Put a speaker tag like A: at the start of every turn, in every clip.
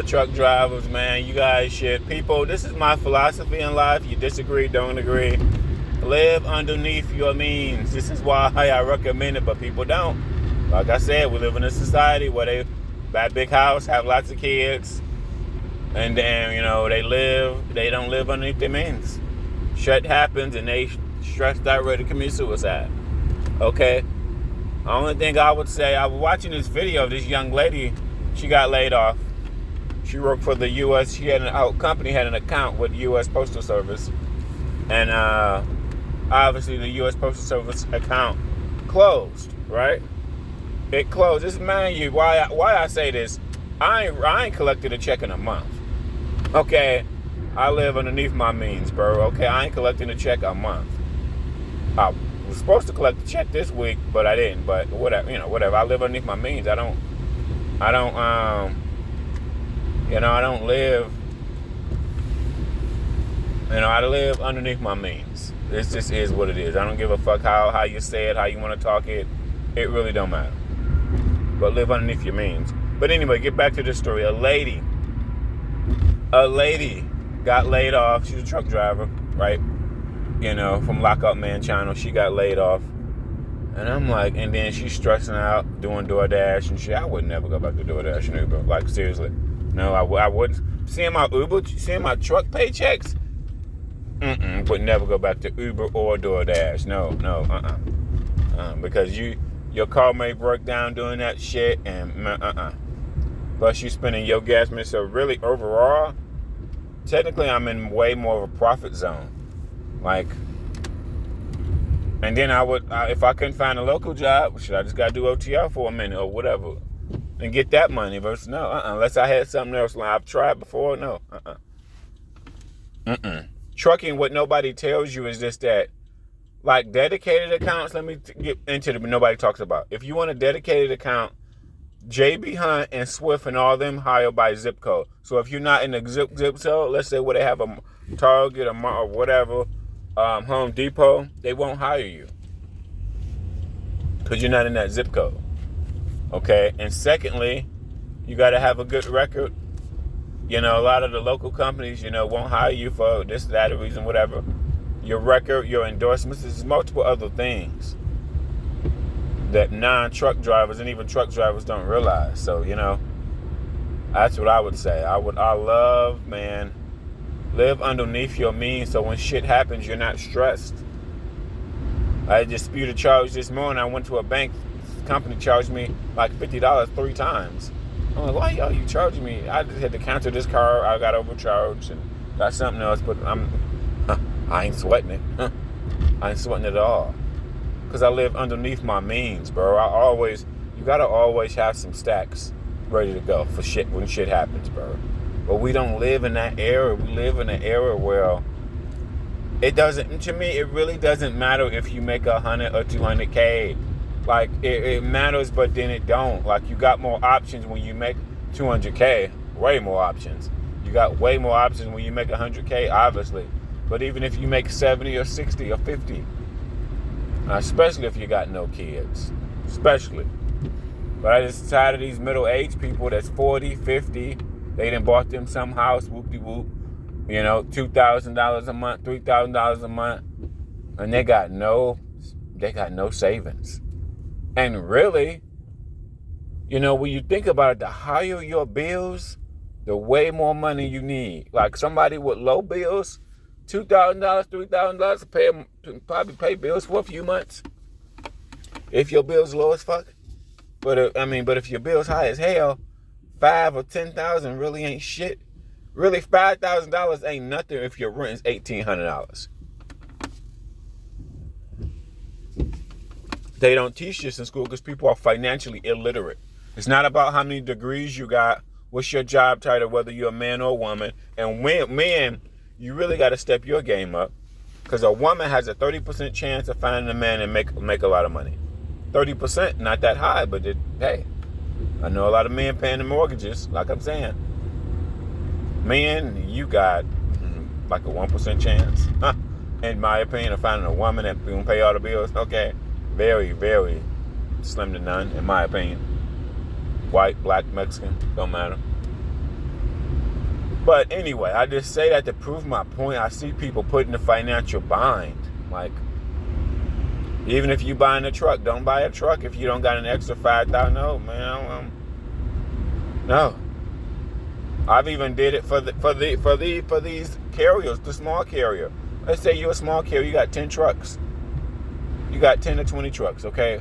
A: Truck drivers, man, you guys shit. People, this is my philosophy in life. You disagree, don't agree. Live underneath your means. This is why I recommend it, but people don't. Like I said, we live in a society where they buy a big house, have lots of kids, and then, they don't live underneath their means. Shit happens and they stressed out, ready to commit suicide. Okay? The only thing I would say, I was watching this video of this young lady. She got laid off. She worked for the U.S. She had company had an account with the U.S. Postal Service, and obviously the U.S. Postal Service account closed. Right? It closed. This mind you why I say this. I ain't collected a check in a month. Okay, I live underneath my means, bro. Okay, I ain't collecting a check a month. I was supposed to collect a check this week, but I didn't. But whatever, whatever. I live underneath my means. I don't live, I live underneath my means. This just is what it is. I don't give a fuck how you say it, how you want to talk it. It really don't matter. But live underneath your means. But anyway, get back to this story. A lady got laid off. She's a truck driver, right? From Lockup Man channel. She got laid off. And I'm like, and then she's stressing out, doing DoorDash and shit. I would never go back to DoorDash and Uber. Like, seriously. No, I wouldn't. Seeing my truck paychecks, would never go back to Uber or DoorDash. No, because your car may break down doing that shit, and plus you spending your gas money. So really, overall, technically, I'm in way more of a profit zone. Like, and then I would, if I couldn't find a local job, should I just gotta do OTR for a minute or whatever, and get that money? Versus no, unless I had something else like I've tried before. No, Trucking, what nobody tells you is just that, like, dedicated accounts. Let me get into the nobody talks about. If you want a dedicated account, JB Hunt and Swift and all them hire by zip code. So if you're not in the zip code, let's say where they have a Target or whatever, Home Depot, they won't hire you because you're not in that zip code. Okay, and secondly, you got to have a good record. A lot of the local companies, won't hire you for this, that, or reason, whatever. Your record, your endorsements, there's multiple other things that non-truck drivers and even truck drivers don't realize. So, that's what I would say. I love, man, live underneath your means so when shit happens, you're not stressed. I disputed a charge this morning. I went to a bank. The company charged me like $50 3 times. I'm like, why are you charging me? I just had to cancel this car. I got overcharged and got something else, but I ain't sweating it. I ain't sweating it at all. Because I live underneath my means, bro. You gotta always have some stacks ready to go for shit when shit happens, bro. But we don't live in that era. We live in an era where to me, it really doesn't matter if you make 100 or 200K. Like, it matters, but then it don't. Like, you got more options when you make 200K. Way more options. You got way more options when you make 100K, obviously. But even if you make 70 or 60 or 50, especially if you got no kids, especially. But I just tired of these middle-aged people that's 40, 50. They done bought them some house, whoop-de-whoop, $2,000 a month, $3,000 a month, and they got no savings. And really, when you think about it, the higher your bills, the way more money you need. Like somebody with low bills, $2,000, $3,000 probably pay bills for a few months. If your bill's low as fuck. But if your bill's high as hell, $5,000 or $10,000 really ain't shit. Really, $5,000 ain't nothing if your rent is $1,800. They don't teach this in school because people are financially illiterate. It's not about how many degrees you got, what's your job title, whether you're a man or a woman. And men, you really got to step your game up because a woman has a 30% chance of finding a man and make a lot of money. 30%, not that high, but hey, I know a lot of men paying the mortgages, like I'm saying. Men, you got like a 1% chance, in my opinion, of finding a woman that can pay all the bills. Okay. Very, very slim to none, in my opinion. White, black, Mexican, don't matter. But anyway, I just say that to prove my point. I see people put in a financial bind. Like, even if you buying a truck, don't buy a truck if you don't got an extra $5,000. No, man, no. I've even did it for these carriers, the small carrier. Let's say you're a small carrier, you got 10 trucks. You got 10 to 20 trucks, okay?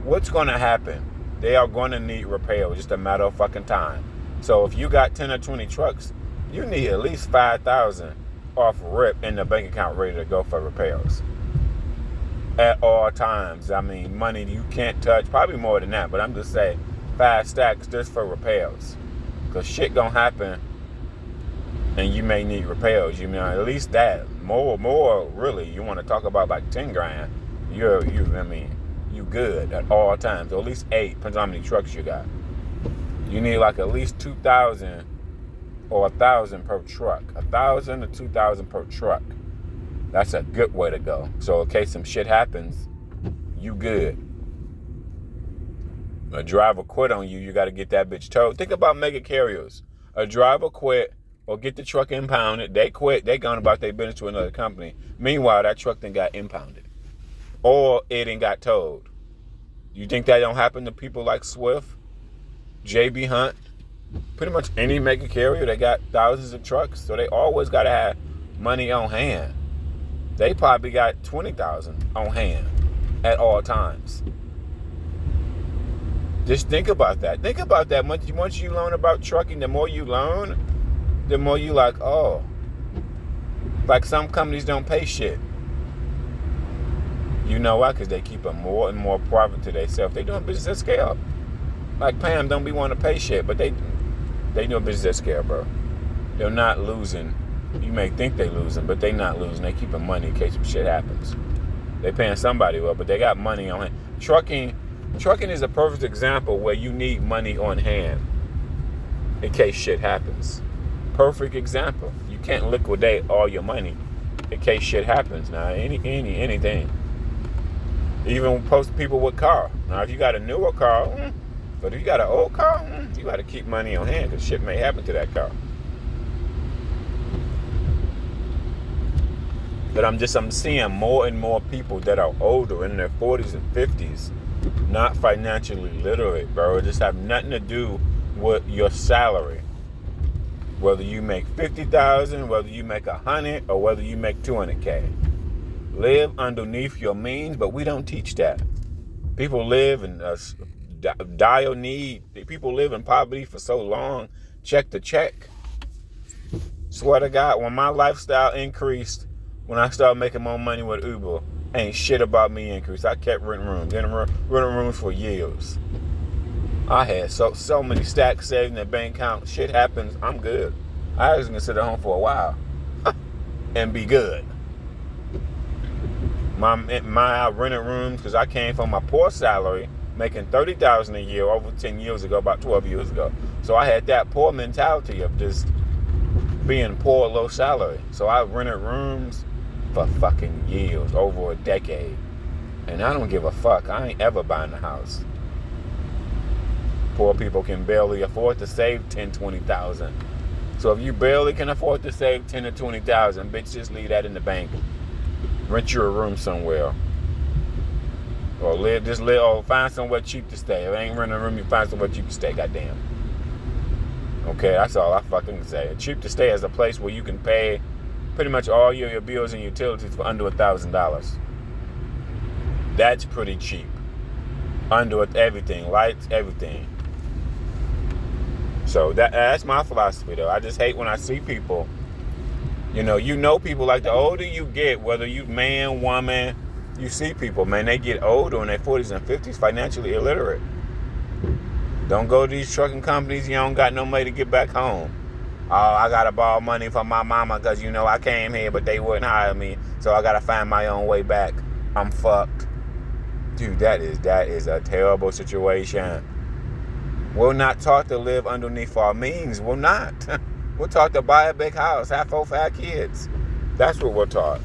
A: What's going to happen? They are going to need repair, just a matter of fucking time. So if you got 10 or 20 trucks, you need at least $5,000 off rip in the bank account ready to go for repairs. At all times. I mean, money you can't touch, probably more than that, but I'm just saying 5 stacks just for repairs. Because shit gonna happen and you may need repairs. You know, at least that. More, really, you want to talk about like 10 grand. You good at all times. Or at least 8, depends on how many trucks you got. You need like at least 2,000 or 1,000 per truck. 1,000 to 2,000 per truck. That's a good way to go. So in case some shit happens, you good. A driver quit on you, you got to get that bitch towed. Think about mega carriers. A driver quit or get the truck impounded. They quit. They gone about their business to another company. Meanwhile, that truck then got impounded. Or it didn't got towed. You think that don't happen to people like Swift, JB Hunt, pretty much any mega carrier? They got thousands of trucks, so they always got to have money on hand. They probably got 20,000 on hand at all times. Just think about that. Think about that. Once you learn about trucking, the more you learn, the more you like, oh, like some companies don't pay shit. You know why? Because they keep a more and more profit to themselves. They doing business at scale. Like Pam don't be wanting to pay shit, but they doing business at scale, bro. They're not losing. You may think they losing, but they not losing. They keeping money in case some shit happens. They paying somebody well, but they got money on hand. Trucking is a perfect example where you need money on hand in case shit happens. Perfect example. You can't liquidate all your money in case shit happens. Now, anything. Even post people with car. Now, if you got a newer car, but if you got an old car, you got to keep money on hand because shit may happen to that car. But I'm seeing more and more people that are older, in their 40s and 50s, not financially literate, bro. It just have nothing to do with your salary. Whether you make $50,000, whether you make $100,000, or whether you make $200K. Live underneath your means, but we don't teach that. People live in dire need. People live in poverty for so long, check to check. Swear to God, when my lifestyle increased, when I started making more money with Uber, ain't shit about me increased. I kept renting rooms. Renting rooms for years. I had so many stacks saved in the bank account. Shit happens, I'm good. I was gonna sit at home for a while and be good. My rented rooms, because I came from my poor salary, making $30,000 a year over 10 years ago, about 12 years ago. So I had that poor mentality of just being poor, low salary. So I rented rooms for fucking years, over a decade. And I don't give a fuck. I ain't ever buying a house. Poor people can barely afford to save $10,000, $20,000. So if you barely can afford to save $10,000 to $20,000, bitch, just leave that in the bank. Rent you a room somewhere. Or find somewhere cheap to stay. If it ain't renting a room, you find somewhere cheap to stay, goddamn. Okay, that's all I fucking say. Cheap to stay is a place where you can pay pretty much all your bills and utilities for under $1,000. That's pretty cheap. Under everything, lights, everything. So that's my philosophy, though. I just hate when I see people. You know people, like the older you get, whether you man, woman, you see people, man, they get older in their 40s and 50s, financially illiterate. Don't go to these trucking companies. You don't got no money to get back home. Oh, I got to borrow money from my mama because, I came here, but they wouldn't hire me. So I got to find my own way back. I'm fucked. Dude, that is a terrible situation. We're not taught to live underneath our means. We're not. We're taught to buy a big house, have 4 or 5 kids. That's what we're taught.